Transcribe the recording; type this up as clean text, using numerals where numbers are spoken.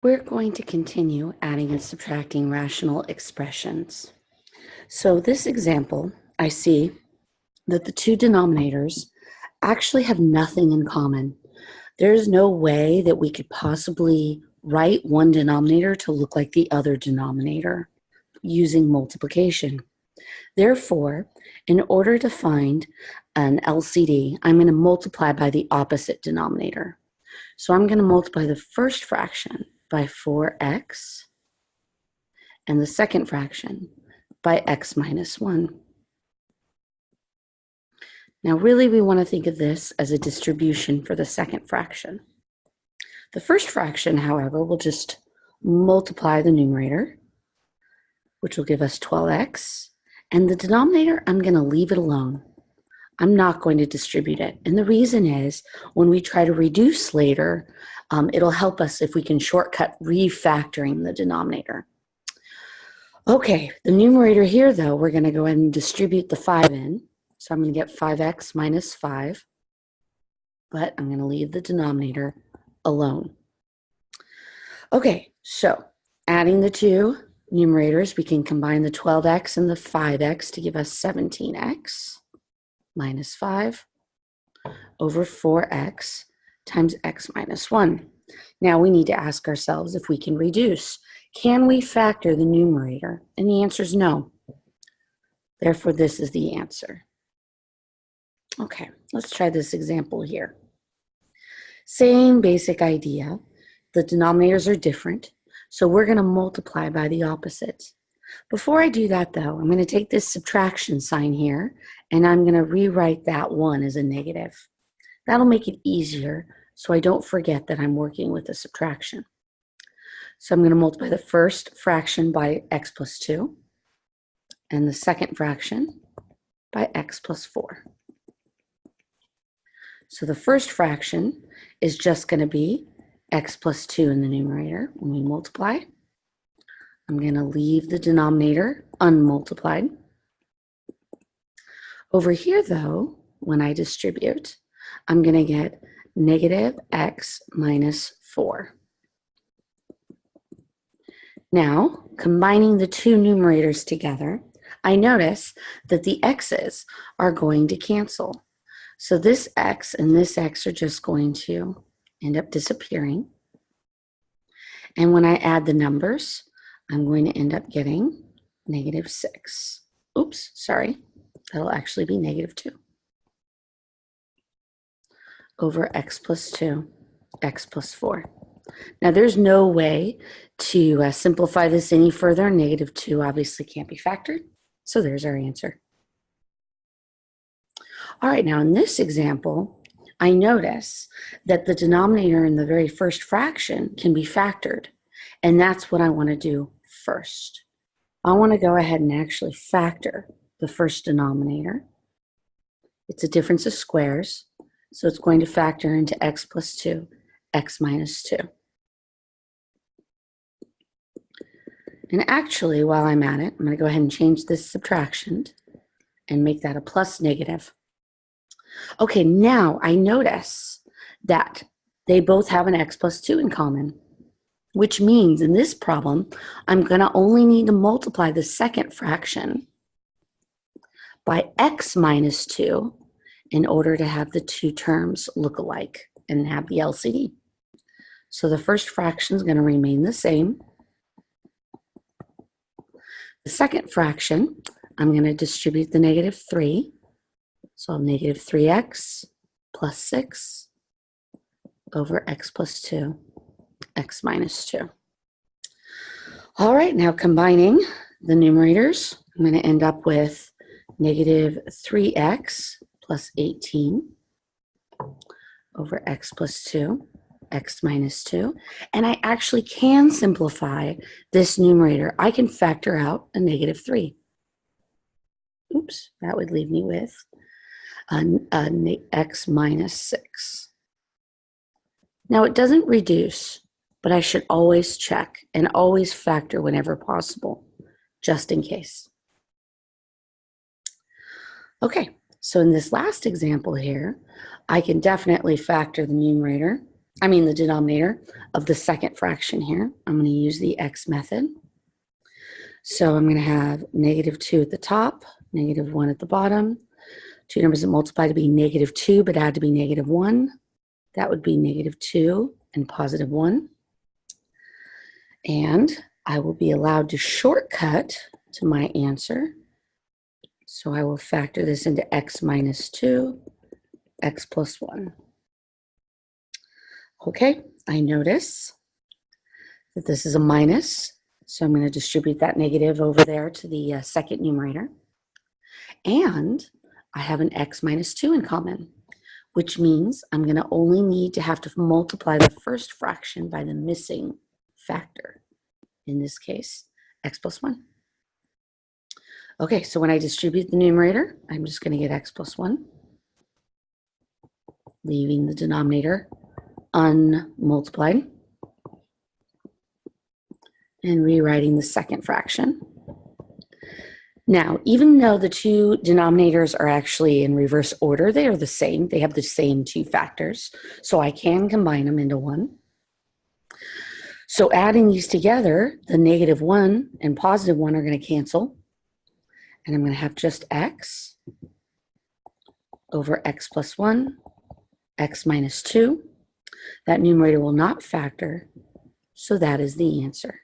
We're going to continue adding and subtracting rational expressions. So this example, I see that the two denominators actually have nothing in common. There's no way that we could possibly write one denominator to look like the other denominator using multiplication. Therefore, in order to find an LCD, I'm going to multiply by the opposite denominator. So I'm going to multiply the first fraction by 4x and the second fraction by x minus 1. Now really we want to think of this as a distribution for the second fraction. The first fraction, however, will just multiply the numerator, which will give us 12x, and the denominator, I'm going to leave it alone. I'm not going to distribute it. And the reason is when we try to reduce later, it'll help us if we can shortcut refactoring the denominator. Okay, the numerator here, though, we're going to go ahead and distribute the 5 in. So I'm going to get 5x minus 5, but I'm going to leave the denominator alone. Okay, so adding the two numerators, we can combine the 12x and the 5x to give us 17x minus 5 over 4x times x minus 1. Now we need to ask ourselves if we can reduce. Can we factor the numerator? And the answer is no. Therefore, this is the answer. Okay, let's try this example here. Same basic idea. The denominators are different, so we're going to multiply by the opposite. Before I do that, though, I'm going to take this subtraction sign here, and I'm going to rewrite that 1 as a negative. That'll make it easier so I don't forget that I'm working with a subtraction. So I'm going to multiply the first fraction by x plus 2 and the second fraction by x plus 4. So the first fraction is just going to be x plus 2 in the numerator when we multiply. I'm going to leave the denominator unmultiplied. Over here, though, when I distribute, I'm going to get negative x minus 4. Now, combining the two numerators together, I notice that the x's are going to cancel. So this x and this x are just going to end up disappearing. And when I add the numbers, I'm going to end up getting negative 6. Oops, sorry. That'll actually be negative 2 over x plus 2, x plus 4. Now, there's no way to simplify this any further. Negative 2 obviously can't be factored, so there's our answer. All right, now in this example, I notice that the denominator in the very first fraction can be factored, and that's what I want to do first. I want to go ahead and actually factor the first denominator. It's a difference of squares, so it's going to factor into x plus 2, x minus 2. And actually, while I'm at it, I'm going to go ahead and change this subtraction and make that a plus negative. Okay, now I notice that they both have an x plus 2 in common, which means in this problem, I'm going to only need to multiply the second fraction by x minus 2 in order to have the two terms look alike and have the LCD. So the first fraction is going to remain the same. The second fraction, I'm going to distribute the negative 3. So negative 3x plus 6 over x plus 2, x minus 2. All right, now combining the numerators, I'm going to end up with negative 3x plus 18 over x plus 2, x minus 2. And I actually can simplify this numerator. I can factor out a negative 3. Oops, that would leave me with x minus 6. Now it doesn't reduce, but I should always check and always factor whenever possible, just in case. Okay, so in this last example here, I can definitely factor the numerator the denominator of the second fraction here. I'm going to use the x method. So I'm going to have -2 at the top, -1 at the bottom. Two numbers that multiply to be -2 but add to be -1. That would be -2 and +1. And I will be allowed to shortcut to my answer. So I will factor this into x minus 2, x plus 1. Okay, I notice that this is a minus, so I'm going to distribute that negative over there to the second numerator. And I have an x minus 2 in common, which means I'm going to only need to have to multiply the first fraction by the missing factor. In this case, x plus 1. Okay, so when I distribute the numerator, I'm just going to get x plus 1, leaving the denominator unmultiplied, and rewriting the second fraction. Now, even though the two denominators are actually in reverse order, they are the same. They have the same two factors, so I can combine them into one. So adding these together, the -1 and +1 are going to cancel. And I'm going to have just x over x plus 1, x minus 2. That numerator will not factor, so that is the answer.